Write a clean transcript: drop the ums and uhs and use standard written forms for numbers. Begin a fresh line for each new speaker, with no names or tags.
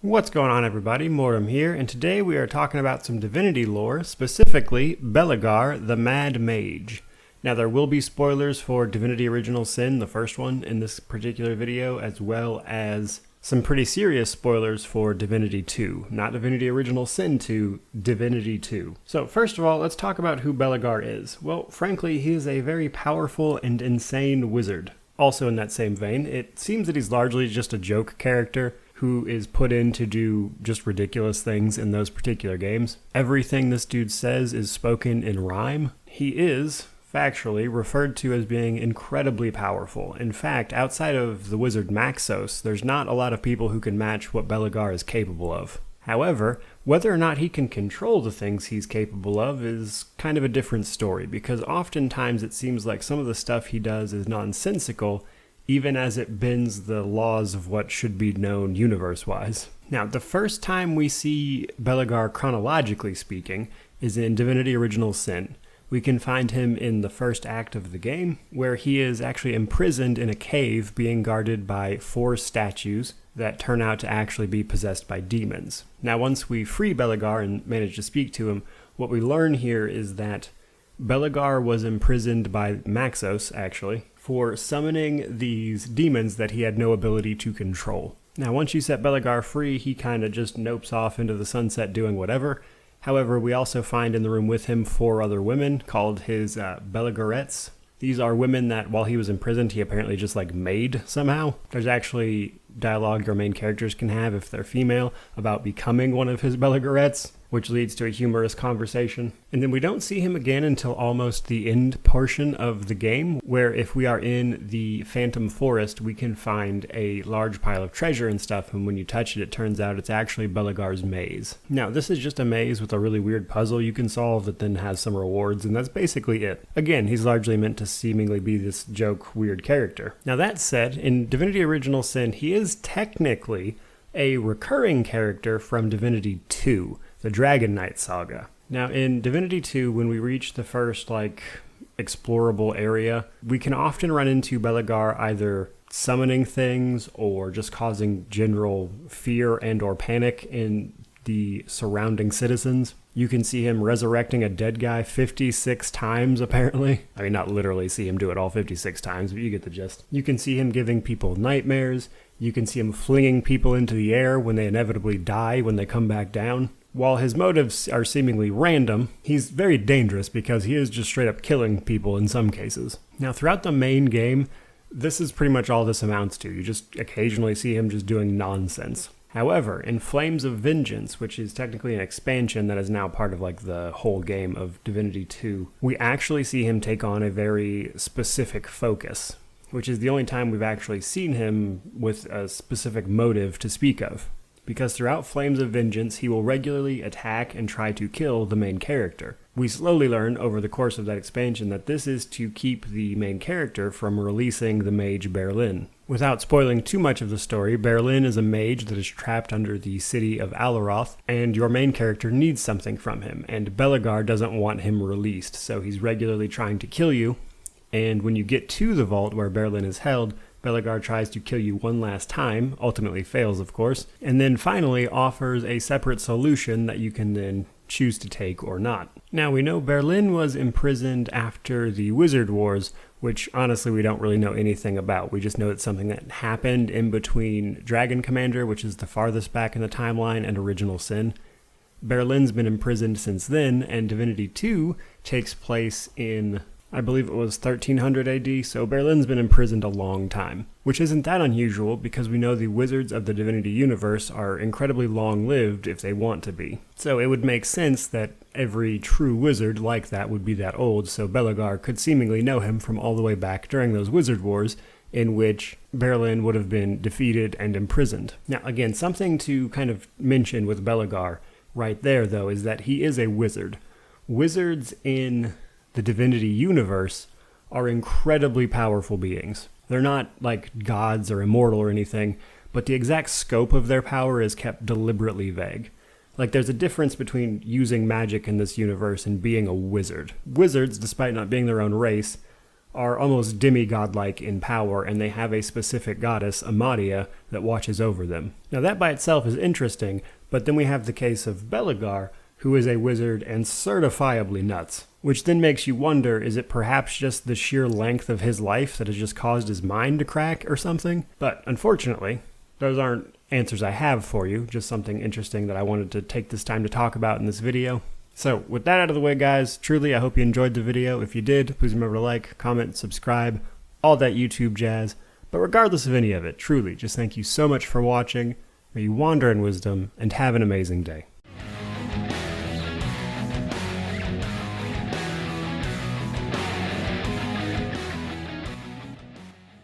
What's going on, everybody? Mortem here, and today we are talking about some Divinity lore, specifically Bellegar, the Mad Mage. Now, there will be spoilers for Divinity Original Sin, the first one, in this particular video, as well as some pretty serious spoilers for Divinity 2. Not Divinity Original Sin 2, Divinity 2. So, first of all, let's talk about who Bellegar is. Well, frankly, he is a very powerful and insane wizard. Also in that same vein, it seems that he's largely just a joke character who is put in to do just ridiculous things in those particular games. Everything this dude says is spoken in rhyme. He is, factually, referred to as being incredibly powerful. In fact, outside of the wizard Maxos, there's not a lot of people who can match what Bellegar is capable of. However, whether or not he can control the things he's capable of is kind of a different story, because oftentimes it seems like some of the stuff he does is nonsensical, even as it bends the laws of what should be known universe-wise. Now, the first time we see Bellegar, chronologically speaking, is in Divinity Original Sin. We can find him in the first act of the game, where he is actually imprisoned in a cave being guarded by 4 statues that turn out to actually be possessed by demons. Now, once we free Bellegar and manage to speak to him, what we learn here is that Bellegar was imprisoned by Maxos, actually, for summoning these demons that he had no ability to control. Now, once you set Bellegar free, he kind of just nopes off into the sunset doing whatever. However, we also find in the room with him 4 other women called his Bellegarettes. These are women that, while he was imprisoned, he apparently just made somehow. There's actually dialogue your main characters can have, if they're female, about becoming one of his Bellegarettes, which leads to a humorous conversation. And then we don't see him again until almost the end portion of the game, where if we are in the Phantom Forest, we can find a large pile of treasure and stuff, and when you touch it, it turns out it's actually Bellegar's maze. Now, this is just a maze with a really weird puzzle you can solve that then has some rewards, and that's basically it. Again, he's largely meant to seemingly be this joke, weird character. Now, that said, in Divinity Original Sin, he is technically a recurring character from Divinity 2. The Dragon Knight saga. Now, in Divinity 2, when we reach the first, explorable area, we can often run into Bellegar either summoning things or just causing general fear and or panic in the surrounding citizens. You can see him resurrecting a dead guy 56 times, apparently. I mean, not literally see him do it all 56 times, but you get the gist. You can see him giving people nightmares. You can see him flinging people into the air when they inevitably die when they come back down. While his motives are seemingly random, he's very dangerous because he is just straight up killing people in some cases. Now, throughout the main game, this is pretty much all this amounts to. You just occasionally see him just doing nonsense. However, in Flames of Vengeance, which is technically an expansion that is now part of the whole game of Divinity 2, we actually see him take on a very specific focus, which is the only time we've actually seen him with a specific motive to speak of. Because throughout Flames of Vengeance, he will regularly attack and try to kill the main character. We slowly learn over the course of that expansion that this is to keep the main character from releasing the mage Berlin. Without spoiling too much of the story, Berlin is a mage that is trapped under the city of Alaroth, and your main character needs something from him, and Bellegar doesn't want him released, so he's regularly trying to kill you, and when you get to the vault where Berlin is held, Bellegar tries to kill you one last time, ultimately fails of course, and then finally offers a separate solution that you can then choose to take or not. Now, we know Berlin was imprisoned after the Wizard Wars, which honestly we don't really know anything about. We just know it's something that happened in between Dragon Commander, which is the farthest back in the timeline, and Original Sin. Berlin's been imprisoned since then, and Divinity 2 takes place in, I believe it was 1300 AD, so Berlin's been imprisoned a long time, which isn't that unusual because we know the wizards of the Divinity universe are incredibly long-lived if they want to be. So it would make sense that every true wizard like that would be that old, so Bellegar could seemingly know him from all the way back during those wizard wars in which Berlin would have been defeated and imprisoned. Now, again, something to kind of mention with Bellegar right there, though, is that he is a wizard. Wizards in the Divinity universe are incredibly powerful beings. They're not like gods or immortal or anything, but the exact scope of their power is kept deliberately vague. There's a difference between using magic in this universe and being a wizard. Wizards, despite not being their own race, are almost demigod-like in power, and they have a specific goddess, Amadia, that watches over them. Now that by itself is interesting, but then we have the case of Bellegar, who is a wizard and certifiably nuts. Which then makes you wonder, is it perhaps just the sheer length of his life that has just caused his mind to crack or something? But unfortunately, those aren't answers I have for you, just something interesting that I wanted to take this time to talk about in this video. So with that out of the way, guys, truly I hope you enjoyed the video. If you did, please remember to like, comment, subscribe, all that YouTube jazz. But regardless of any of it, truly, just thank you so much for watching. May you wander in wisdom and have an amazing day.